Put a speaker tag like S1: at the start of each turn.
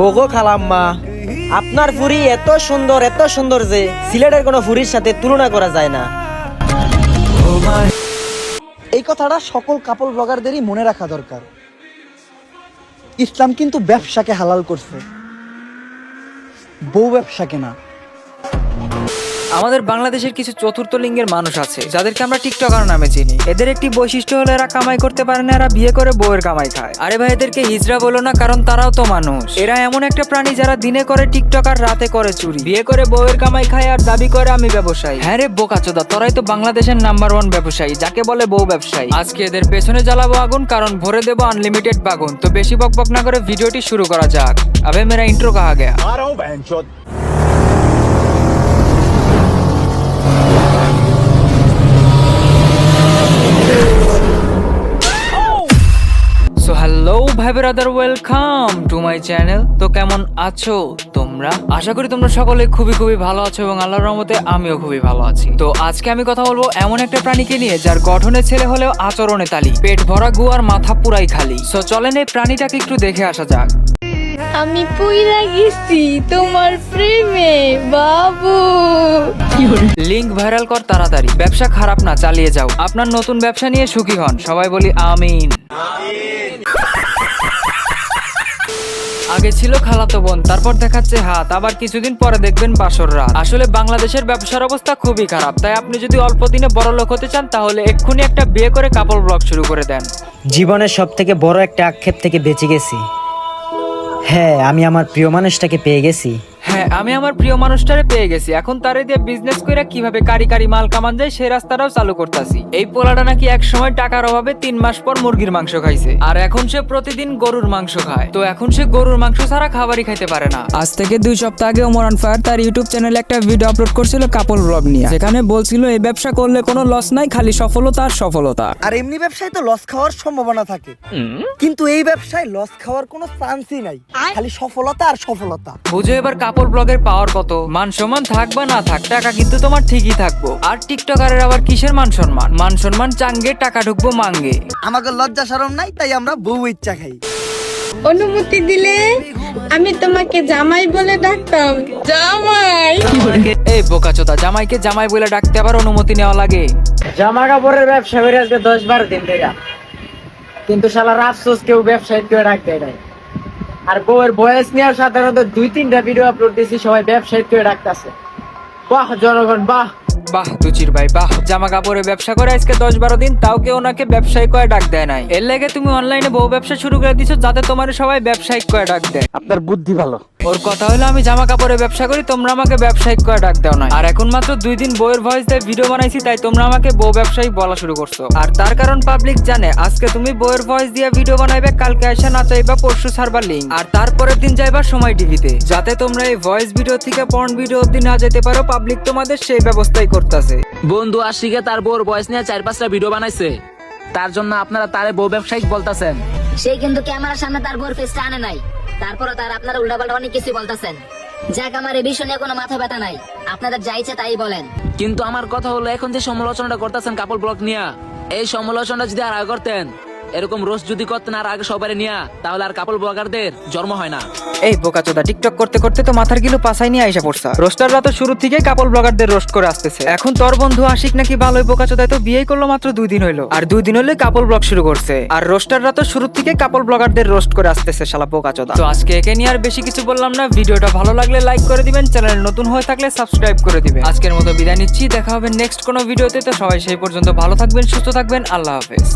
S1: ওগো খালাম্মা, আপনার ফুরি এত সুন্দর যে সিলেটের কোনো ফুরির সাথে তুলনা করা যায় না।
S2: এই কথাটা সকল কাপল ব্লগারদেরই মনে রাখা দরকার। ইসলাম কিন্তু ব্যবসাকে হালাল করছে, বউ ব্যবসাকে না।
S3: আমাদের বাংলাদেশের কিছু চতুর্থ লিঙ্গের মানুষ আছে যাদেরকে আমরা টিকটকার নামে চিনি। এদের একটি বৈশিষ্ট্য হলো এরা কামাই করতে পারে না, এরা বিয়ে করে বউয়ের কামাই খায়। আরে ভাই, এদেরকে হিজড়া বলো না, কারণ তারাও তো মানুষ। এরা এমন একটা প্রাণী যারা দিনে করে টিকটক আর রাতে করে চুরি, বিয়ে করে বউয়ের কামাই খায় আর দাবি করে আমি ব্যবসায়ী। হ্যাঁ রে বোকাচোদা, তোরাই তো বাংলাদেশের নাম্বার 1 ব্যবসায়ী, যাকে বলে বউ ব্যবসায়ী। আজকে এদের পেছনে জ্বালাবো আগুন, কারণ ভরে দেবো আনলিমিটেড বাগুন। তো বেশি বকবক না করে ভিডিওটি শুরু করা যাক। আবে মেরা ইন্ট্রো কাহা গয়া? সো হ্যালো ভাই brother, welcome to my channel. তো কেমন আছো তোমরা? আশা করি তোমরা সকলে খুবই ভালো আছো এবং আল্লাহর রহমতে আমিও খুবই ভালো আছি। তো আজকে আমি কথা বলবো এমন একটা প্রাণীকে নিয়ে যার গঠনে ছেলে হলেও আচরণে তালি, পেট ভরা গু আর মাথা পুরাই খালি। সো চলেন এই প্রাণীটাকে একটু দেখে আসা যাক।
S4: আমি পুইরা গেছি তোমার প্রেমে বাবু।
S3: লিংক ভাইরাল কর তাড়াতাড়ি। ব্যবসা খারাপ না, চালিয়ে যাও। আপনার নতুন ব্যবসা নিয়ে সুখী হন। সবাই বলি আমিন। আগে ছিল খালাতো বোন, তারপর দেখাচ্ছে হাত, আবার কিছুদিন পরে দেখবেন বাসর রাত। আসলে বাংলাদেশের ব্যবসার অবস্থা খুবই খারাপ। তাই আপনি যদি অল্প দিনে বড় লোক হতে চান তাহলে এক্ষুনি একটা বিয়ে করে কাপল ব্লগ শুরু করে দেন।
S1: জীবনের সব থেকে বড় একটা আক্ষেপ থেকে বেঁচে গেছি। হ্যাঁ, আমি আমার প্রিয় মানুষটাকে পেয়ে গেছি।
S3: হ্যাঁ, আমি আমার প্রিয় মানুষটারে পেয়ে গেছি। এখন তারে দিয়ে বিজনেস করে কিভাবে কারি মাল কামান যায় সেই রাস্তাটাও চালু করতেছি। এই পোলাটা নাকি এক সময় টাকার অভাবে 3 মাস পর মুরগির মাংস খাইছে, আর এখন সে প্রতিদিন গরুর মাংস খায়। তো এখন সে গরুর মাংস ছাড়া খাবারই খাইতে পারে না।
S5: আজ থেকে 2 সপ্তাহ আগে ওমর অন ফায়ার তার ইউটিউব চ্যানেলে একটা ভিডিও আপলোড করছিল কাপল ব্লগ নিয়ে, যেখানে বলছিল এই ব্যবসা করলে কোনো লস নাই, খালি সফলতা আর সফলতা।
S2: আর এমনি ব্যবসায় তো লস খাওয়ার সম্ভাবনা থাকে, কিন্তু এই ব্যবসায় লস খাওয়ার কোনো চান্সই নাই, খালি সফলতা আর সফলতা।
S3: বুঝো এবার কাপল ব্লগের পাওয়ার কত। মান সম্মান থাক বা না থাক, টাকা কিন্তু তোমার ঠিকই থাকবো। আর টিকটকারের আবার কিসের মান সম্মান? মান সম্মান চাঙ্গে, টাকা ঢুকবো মাঙ্গে।
S2: আমাকে লজ্জা শরম নাই, তাই আমরা বউ ইচ্ছা খাই।
S4: অনুমতি দিলে আমি তোমাকে জামাই বলে ডাকতাম। জামাই।
S3: এই বোকাচোদা, জামাইকে জামাই বলে ডাকতে আবার অনুমতি নেওয়া লাগে?
S1: জামা কাপড়ের ব্যবসা করে আজকে 10-12 দিন থেকে, কিন্তু শালার আফসোস কেউ ব্যবসায়ী কেউ ডাকতে নাই। আর বউয়ের বয়স নেওয়ার সাধারণত 2-3টা ভিডিও আপলোড দিয়েছি, সবাই ব্যবসায়ী কেউ ডাকতেছে। বাহ জনগণ বাহ।
S3: বাহ দুচির ভাই বাহ। জামা কাপড়ের ব্যবসা করে আজকে 10-12 দিন, তাও কেউ ওনাকে ব্যবসায়ী কয়ে ডাক দেয় নাই। এর লেগে তুমি অনলাইনে বউ ব্যবসা শুরু করে দিছো যাতে তোমার সবাই ব্যবসায়িক কয়ে ডাক দেয়।
S1: আপনার বুদ্ধি ভালো।
S3: ওর কথা হলো আমি জামা কাপড়ের ব্যবসা করি, তোমরা আমাকে ব্যবসায়িক কয়ে ডাক দাও না। আর এখন মাত্র 2 দিন বউয়ের ভয়েস দিয়ে ভিডিও বানাইছি, তাই তোমরা আমাকে বউ ব্যবসায়ী বলা শুরু করছো। আর তার কারণ পাবলিক জানে। আজকে তুমি বউয়ের ভয়েস দিয়ে ভিডিও বানাইবে, কালকে এসে না চাইবা পরশু ছাড়বা লিঙ্ক, আর তারপরের দিন যাইবা সময় টিভিতে, যাতে তোমরা এই ভয়েস ভিডিও থেকে পর্ন ভিডিও অব্দি না যেতে পারো। পাবলিক তোমাদের সেই ব্যবস্থাই করতেছে।
S6: বন্ধু আশিকে তার বউর বয়স নিয়ে 4-5টা ভিডিও বানাইছে, তার জন্য আপনারা তারে বউ ব্যবসায়িক বলতেছেন।
S7: সে কিন্তু ক্যামেরার সামনে তার বউর ফেসটা আনে নাই, তারপরে তার আপনারা উল্টাপাল্টা অনেক কিছু বলতেছেন। যাক, আমার এই বিষয় নিয়ে কোনো মাথা ব্যথা নাই, আপনাদের যা ইচ্ছে তাই বলেন।
S6: কিন্তু আমার কথা হলো, এখন যে সমালোচনাটা করতেছেন কাপল ব্লগ নিয়ে, এই সমালোচনাটা যদি আর আগে করতেন, এরকম রোস্ট যদি করতেন আর আগে সবাই নিয়ে, তাহলে আর কাপল ব্লগারদের জন্ম হয় না।
S3: এই বোকাচোদা, টিকটক করতে করতে তো মাথার গিলো পাছাই নিয়ে আইসা পড়ছা। রোস্টাররা তো শুরু থেকে কাপল ব্লগারদের রোস্ট করে আসতেছে। এখন তোর বন্ধু আশিক নাকি ভালোই বোকাচোদায় তো বিয়ে করলো মাত্র 2 দিন হইলো, আর 2 দিন হলে কাপল ব্লগ শুরু করছে। আর রোস্টাররা তো শুরু থেকে কাপল ব্লগারদের রোস্ট করে আসতেছে, শালা বোকাচোদা। তো আজকে একে নিয়ে আর বেশি কিছু বললাম না। ভিডিওটা ভালো লাগলে লাইক করে দিবেন, চ্যানেল নতুন হয়ে থাকলে সাবস্ক্রাইব করে দিবেন। আজকের মতো বিদায় নিচ্ছি, দেখা হবে নেক্সট কোনো ভিডিওতে। তো সবাই সেই পর্যন্ত ভালো থাকবেন, সুস্থ থাকবেন, আল্লাহ হাফেজ।